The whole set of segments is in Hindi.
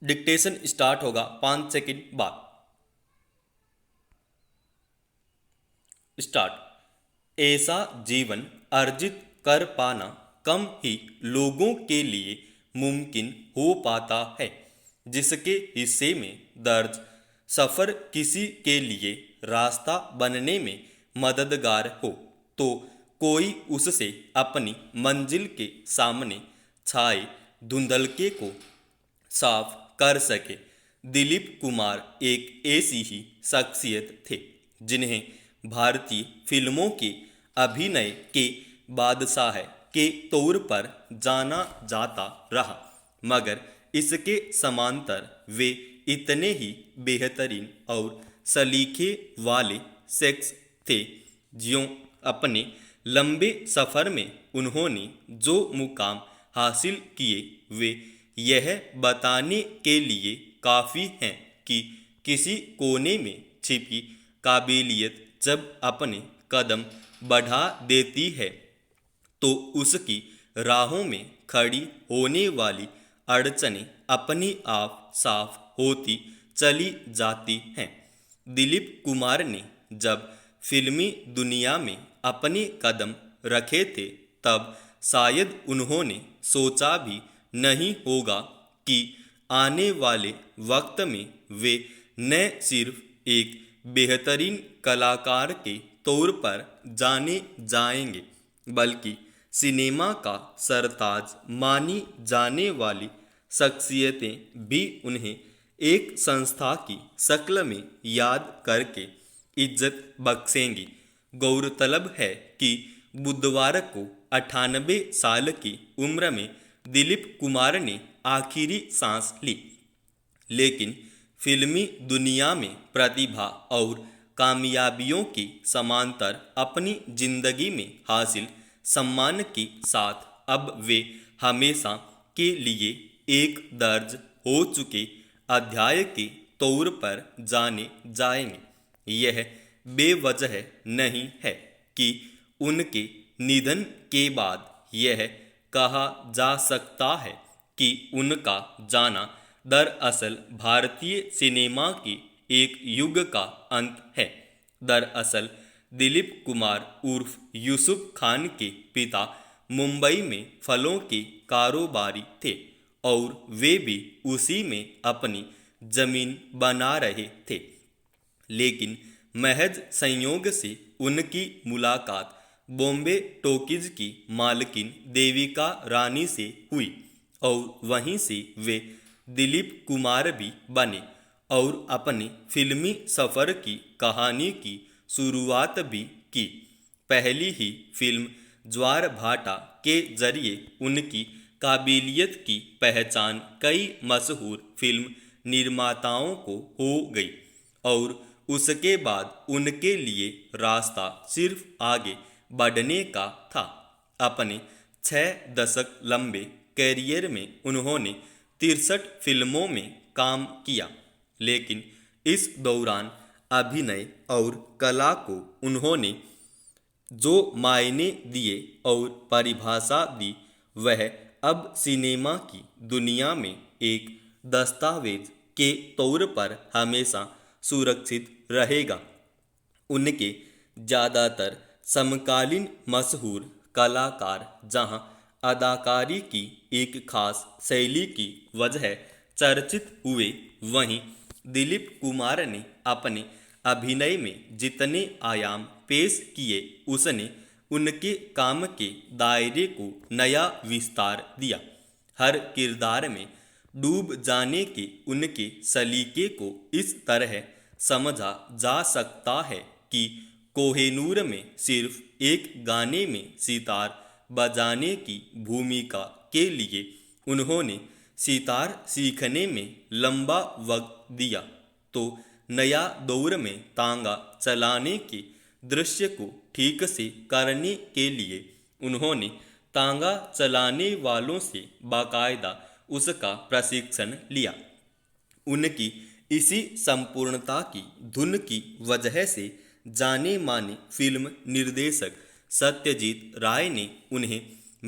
डिक्टेशन स्टार्ट होगा 5 सेकंड बाद। स्टार्ट। ऐसा जीवन अर्जित कर पाना कम ही लोगों के लिए मुमकिन हो पाता है जिसके हिस्से में दर्ज सफ़र किसी के लिए रास्ता बनने में मददगार हो, तो कोई उससे अपनी मंजिल के सामने छाए धुंधलके को साफ कर सके। दिलीप कुमार एक ऐसी ही शख्सियत थे जिन्हें भारतीय फिल्मों के अभिनय के बादशाह के तौर पर जाना जाता रहा, मगर इसके समांतर वे इतने ही बेहतरीन और सलीके वाले शख्स थे ज्यों अपने लंबे सफ़र में उन्होंने जो मुकाम हासिल किए वे यह बताने के लिए काफ़ी हैं कि किसी कोने में छिपी काबिलियत जब अपने कदम बढ़ा देती है तो उसकी राहों में खड़ी होने वाली अड़चनें अपनी आप साफ होती चली जाती हैं। दिलीप कुमार ने जब फिल्मी दुनिया में अपने कदम रखे थे तब शायद उन्होंने सोचा भी नहीं होगा कि आने वाले वक्त में वे न सिर्फ एक बेहतरीन कलाकार के तौर पर जाने जाएंगे बल्कि सिनेमा का सरताज मानी जाने वाली शख्सियतें भी उन्हें एक संस्था की शक्ल में याद करके इज्जत बख्शेंगी। गौरतलब है कि बुधवार को 98 साल की उम्र में दिलीप कुमार ने आखिरी सांस ली, लेकिन फिल्मी दुनिया में प्रतिभा और कामयाबियों की समांतर अपनी जिंदगी में हासिल सम्मान के साथ अब वे हमेशा के लिए एक दर्ज हो चुके अध्याय के तौर पर जाने जाएंगे। यह बेवजह नहीं है कि उनके निधन के बाद यह कहा जा सकता है कि उनका जाना दरअसल भारतीय सिनेमा के एक युग का अंत है। दरअसल दिलीप कुमार उर्फ यूसुफ खान के पिता मुंबई में फलों के कारोबारी थे और वे भी उसी में अपनी जमीन बना रहे थे, लेकिन महज संयोग से उनकी मुलाकात बॉम्बे टॉकीज की मालकिन देविका रानी से हुई और वहीं से वे दिलीप कुमार भी बने और अपने फिल्मी सफ़र की कहानी की शुरुआत भी की। पहली ही फिल्म ज्वार भाटा के जरिए उनकी काबिलियत की पहचान कई मशहूर फिल्म निर्माताओं को हो गई और उसके बाद उनके लिए रास्ता सिर्फ आगे बढ़ने का था। अपने 6 दशक लंबे कैरियर में उन्होंने 63 फिल्मों में काम किया, लेकिन इस दौरान अभिनय और कला को उन्होंने जो मायने दिए और परिभाषा दी वह अब सिनेमा की दुनिया में एक दस्तावेज के तौर पर हमेशा सुरक्षित रहेगा। उनके ज़्यादातर समकालीन मशहूर कलाकार जहां अदाकारी की एक खास शैली की वजह चर्चित हुए, वहीं दिलीप कुमार ने अपने अभिनय में जितने आयाम पेश किए उसने उनके काम के दायरे को नया विस्तार दिया। हर किरदार में डूब जाने के उनके सलीके को इस तरह समझा जा सकता है कि कोहिनूर में सिर्फ एक गाने में सितार बजाने की भूमिका के लिए उन्होंने सितार सीखने में लंबा वक्त दिया, तो नया दौर में तांगा चलाने के दृश्य को ठीक से करने के लिए उन्होंने तांगा चलाने वालों से बाकायदा उसका प्रशिक्षण लिया। उनकी इसी संपूर्णता की धुन की वजह से जाने माने फिल्म निर्देशक सत्यजीत राय ने उन्हें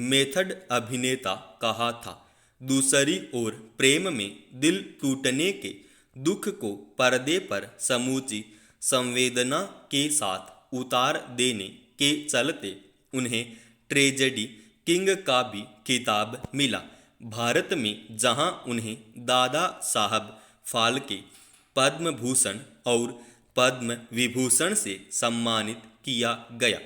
मेथड अभिनेता कहा था। दूसरी ओर प्रेम में दिल टूटने के दुख को पर्दे पर समूची संवेदना के साथ उतार देने के चलते उन्हें ट्रेजेडी किंग का भी खिताब मिला। भारत में जहां उन्हें दादा साहब फाल्के पद्म भूषण और पद्म विभूषण से सम्मानित किया गया,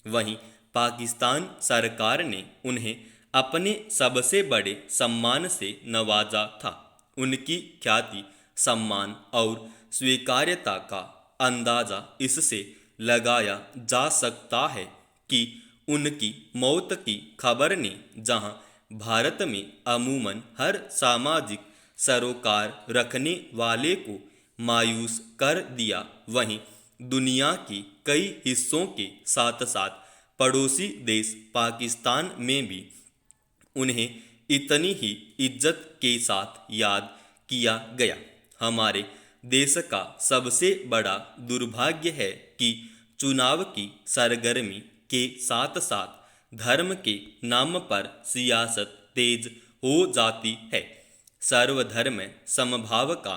वहीं पाकिस्तान सरकार ने उन्हें अपने सबसे बड़े सम्मान से नवाजा था। उनकी ख्याति, सम्मान और स्वीकार्यता का अंदाजा इससे लगाया जा सकता है कि उनकी मौत की खबर ने जहां भारत में अमूमन हर सामाजिक सरोकार रखने वाले को मायूस कर दिया, वहीं दुनिया के कई हिस्सों के साथ साथ पड़ोसी देश पाकिस्तान में भी उन्हें इतनी ही इज्जत के साथ याद किया गया। हमारे देश का सबसे बड़ा दुर्भाग्य है कि चुनाव की सरगर्मी के साथ साथ धर्म के नाम पर सियासत तेज हो जाती है। सर्वधर्म समभाव का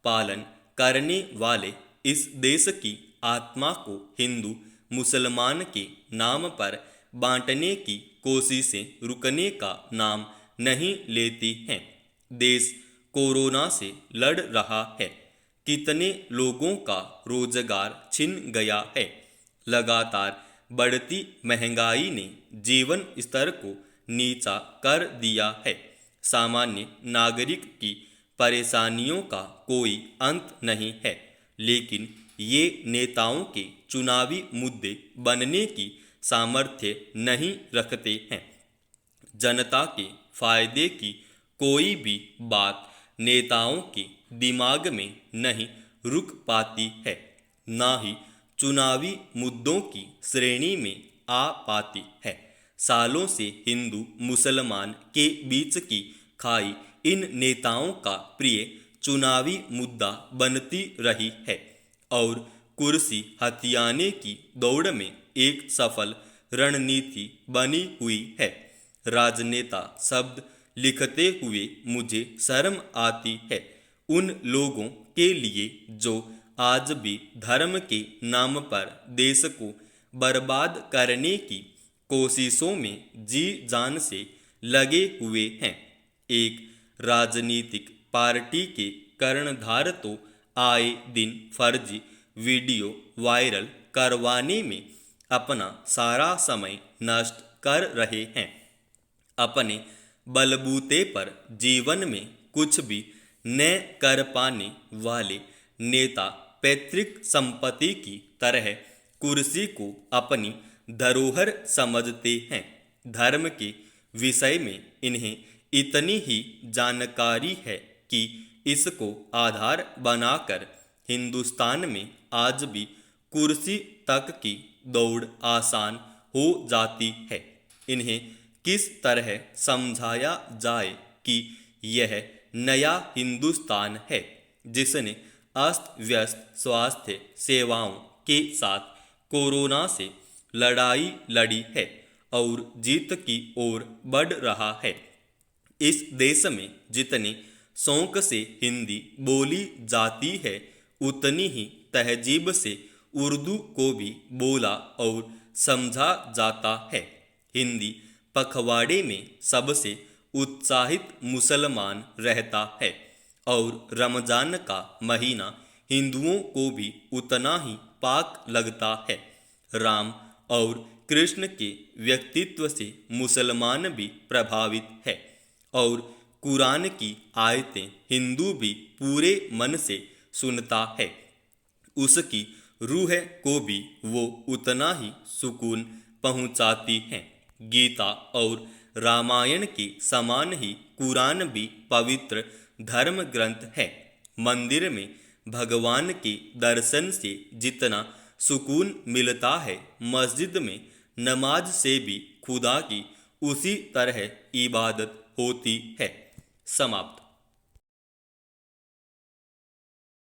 पालन करने वाले इस देश की आत्मा को हिंदू मुसलमान के नाम पर बांटने की कोशिशें रुकने का नाम नहीं लेती हैं। देश कोरोना से लड़ रहा है, कितने लोगों का रोजगार छिन गया है। लगातार बढ़ती महंगाई ने जीवन स्तर को नीचा कर दिया है। सामान्य नागरिक की परेशानियों का कोई अंत नहीं है, लेकिन ये नेताओं के चुनावी मुद्दे बनने की सामर्थ्य नहीं रखते हैं। जनता के फायदे की कोई भी बात नेताओं के दिमाग में नहीं रुक पाती है, ना ही चुनावी मुद्दों की श्रेणी में आ पाती है। सालों से हिंदू मुसलमान के बीच की खाई इन नेताओं का प्रिय चुनावी मुद्दा बनती रही है और कुर्सी हथियाने की दौड़ में एक सफल रणनीति बनी हुई है। राजनेता शब्द लिखते हुए मुझे शर्म आती है उन लोगों के लिए जो आज भी धर्म के नाम पर देश को बर्बाद करने की कोशिशों में जी जान से लगे हुए हैं। एक राजनीतिक पार्टी के कर्णधार तो आए दिन फर्जी वीडियो वायरल करवाने में अपना सारा समय नष्ट कर रहे हैं। अपने बलबूते पर जीवन में कुछ भी न कर पाने वाले नेता पैतृक संपत्ति की तरह कुर्सी को अपनी धरोहर समझते हैं। धर्म के विषय में इन्हें इतनी ही जानकारी है कि इसको आधार बनाकर हिंदुस्तान में आज भी कुर्सी तक की दौड़ आसान हो जाती है। इन्हें किस तरह समझाया जाए कि यह नया हिंदुस्तान है जिसने अस्त व्यस्त स्वास्थ्य सेवाओं के साथ कोरोना से लड़ाई लड़ी है और जीत की ओर बढ़ रहा है। इस देश में जितने शौक से हिंदी बोली जाती है, उतनी ही तहजीब से उर्दू को भी बोला और समझा जाता है। हिंदी पखवाड़े में सबसे उत्साहित मुसलमान रहता है और रमजान का महीना हिंदुओं को भी उतना ही पाक लगता है। राम और कृष्ण के व्यक्तित्व से मुसलमान भी प्रभावित है और कुरान की आयतें हिंदू भी पूरे मन से सुनता है। उसकी रूह को भी वो उतना ही सुकून पहुंचाती हैं। गीता और रामायण के समान ही कुरान भी पवित्र धर्म ग्रंथ है। मंदिर में भगवान के दर्शन से जितना सुकून मिलता है, मस्जिद में नमाज से भी खुदा की उसी तरह इबादत होती है। समाप्त।